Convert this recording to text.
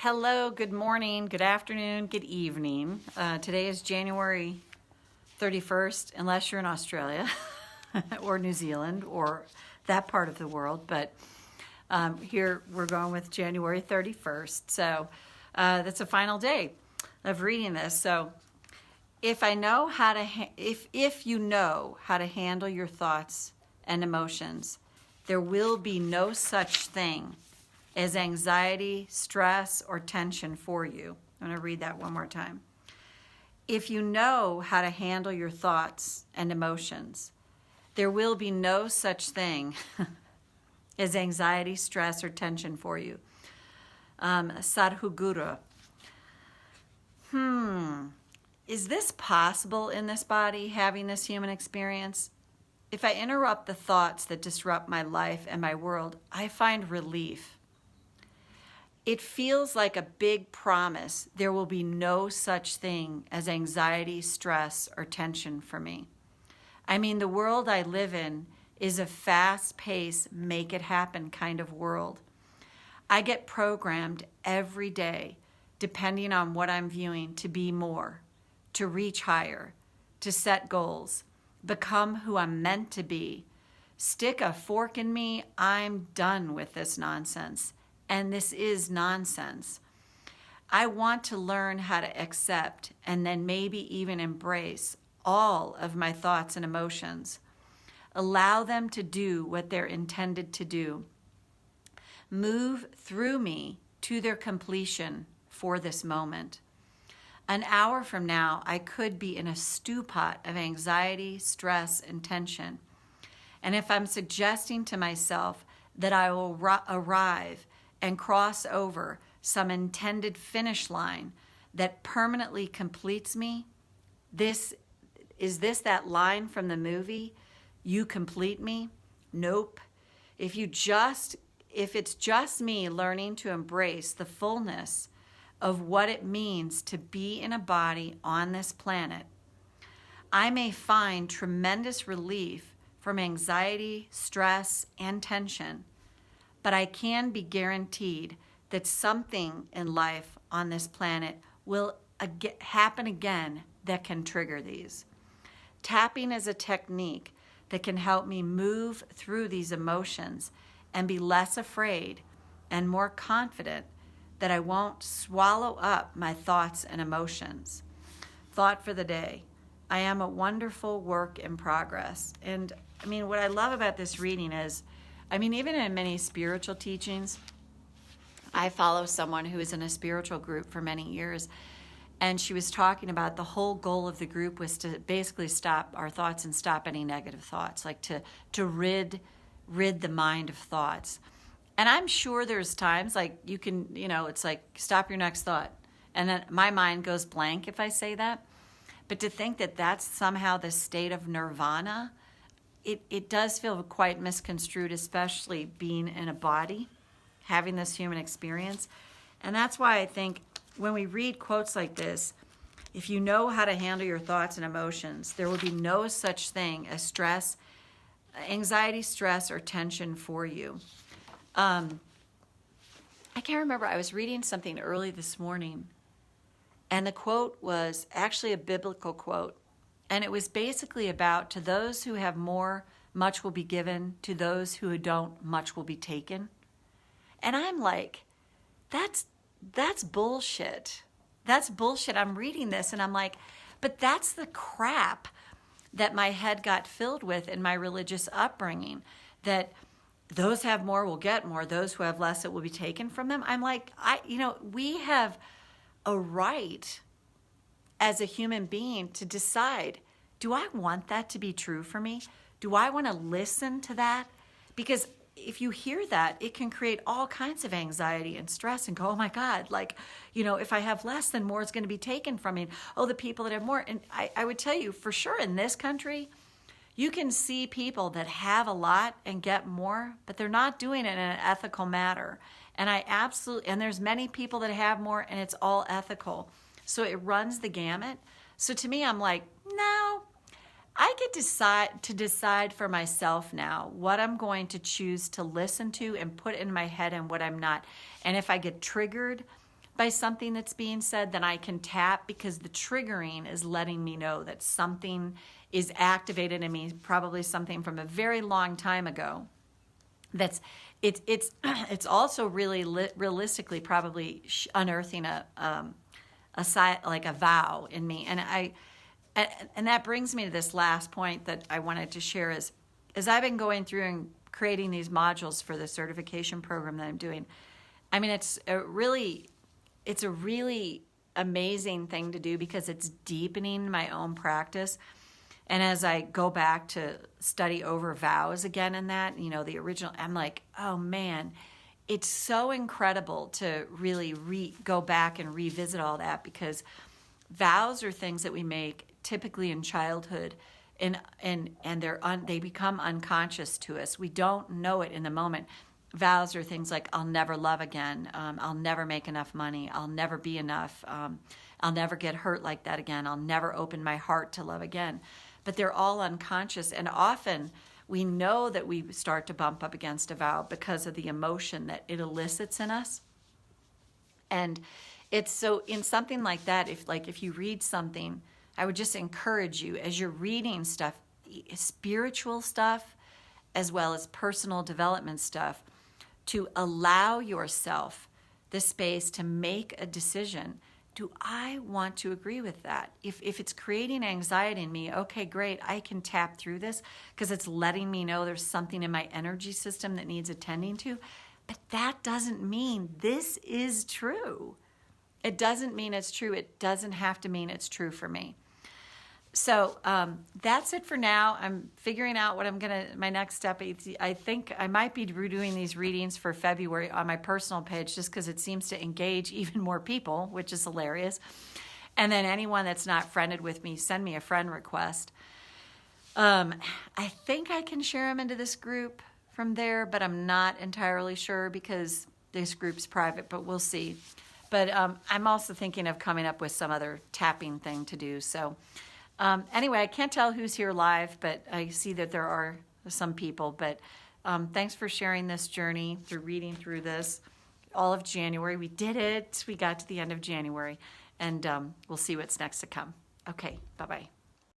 Hello, good morning, good afternoon, good evening. Today is January 31st, unless you're in Australia or New Zealand or that part of the world. But here we're going with January 31st. So that's the final day of reading this. So if I know how to, if you know how to handle your thoughts and emotions, there will be no such thing as anxiety, stress, or tension for you. I'm going to read that one more time. If you know how to handle your thoughts and emotions, there will be no such thing as anxiety, stress, or tension for you. Sadhguru. Is this possible in this body, having this human experience? If I interrupt the thoughts that disrupt my life and my world, I find relief. It feels like a big promise there will be no such thing as anxiety, stress, or tension for me. I mean, the world I live in is a fast-paced, make-it-happen kind of world. I get programmed every day, depending on what I'm viewing, to be more, to reach higher, to set goals, become who I'm meant to be. Stick a fork in me, I'm done with this nonsense. And this is nonsense. I want to learn how to accept and then maybe even embrace all of my thoughts and emotions. Allow them to do what they're intended to do. Move through me to their completion for this moment. An hour from now, I could be in a stew pot of anxiety, stress, and tension. And if I'm suggesting to myself that I will arrive and cross over some intended finish line that permanently completes me, is this that line from the movie, "You complete me"? Nope. If it's just me learning to embrace the fullness of what it means to be in a body on this planet, I may find tremendous relief from anxiety, stress, and tension. But I can be guaranteed that something in life on this planet will happen again that can trigger these. Tapping is a technique that can help me move through these emotions and be less afraid and more confident that I won't swallow up my thoughts and emotions. Thought for the day. I am a wonderful work in progress. And I mean, what I love about this reading is, even in many spiritual teachings, I follow someone who is in a spiritual group for many years, and she was talking about the whole goal of the group was to basically stop our thoughts and stop any negative thoughts, like to rid the mind of thoughts. And I'm sure there's times like you can, it's like stop your next thought. And then my mind goes blank if I say that. But to think that that's somehow the state of nirvana, it does feel quite misconstrued, especially being in a body, having this human experience. And that's why I think when we read quotes like this, if you know how to handle your thoughts and emotions, there will be no such thing as stress, anxiety, stress, or tension for you. I can't remember, I was reading something early this morning, and the quote was actually a biblical quote. And it was basically about, to those who have more, much will be given. To those who don't, much will be taken. And I'm like, that's bullshit. That's bullshit. I'm reading this and I'm like, but that's the crap that my head got filled with in my religious upbringing. That those have more will get more. Those who have less, it will be taken from them. I'm like, we have a right as a human being to decide, do I want that to be true for me? Do I want to listen to that? Because if you hear that, it can create all kinds of anxiety and stress and go, oh my God, if I have less, then more is going to be taken from me. Oh, the people that have more. And I would tell you for sure in this country, you can see people that have a lot and get more, but they're not doing it in an ethical manner. And and there's many people that have more and it's all ethical. So it runs the gamut. So to me, I'm like, no, I get to decide for myself now what I'm going to choose to listen to and put in my head and what I'm not. And if I get triggered by something that's being said, then I can tap, because the triggering is letting me know that something is activated in me, probably something from a very long time ago. It's also really realistically probably unearthing like a vow in me, and that brings me to this last point that I wanted to share is, as I've been going through and creating these modules for the certification program that I'm doing. I mean, it's a really amazing thing to do, because it's deepening my own practice. And as I go back to study over vows again in that, the original, I'm like, oh man, it's so incredible to really go back and revisit all that, because vows are things that we make typically in childhood, and they become unconscious to us. We don't know it in the moment. Vows are things like, I'll never love again, I'll never make enough money, I'll never be enough, I'll never get hurt like that again, I'll never open my heart to love again. But they're all unconscious, and often we know that we start to bump up against a vow because of the emotion that it elicits in us. And it's so, in something like that, if you read something, I would just encourage you, as you're reading stuff, spiritual stuff as well as personal development stuff, to allow yourself the space to make a decision. Do I want to agree with that? If it's creating anxiety in me, okay, great, I can tap through this, because it's letting me know there's something in my energy system that needs attending to. But that doesn't mean this is true. It doesn't mean it's true. It doesn't have to mean it's true for me. So that's it for now. I'm figuring out what my next step. I think I might be redoing these readings for February on my personal page, just because it seems to engage even more people, which is hilarious. And then anyone that's not friended with me, send me a friend request. I think I can share them into this group from there, but I'm not entirely sure, because this group's private, but we'll see. But I'm also thinking of coming up with some other tapping thing to do. So anyway, I can't tell who's here live, but I see that there are some people. But thanks for sharing this journey through reading through this. All of January, we did it. We got to the end of January, and we'll see what's next to come. Okay, bye-bye.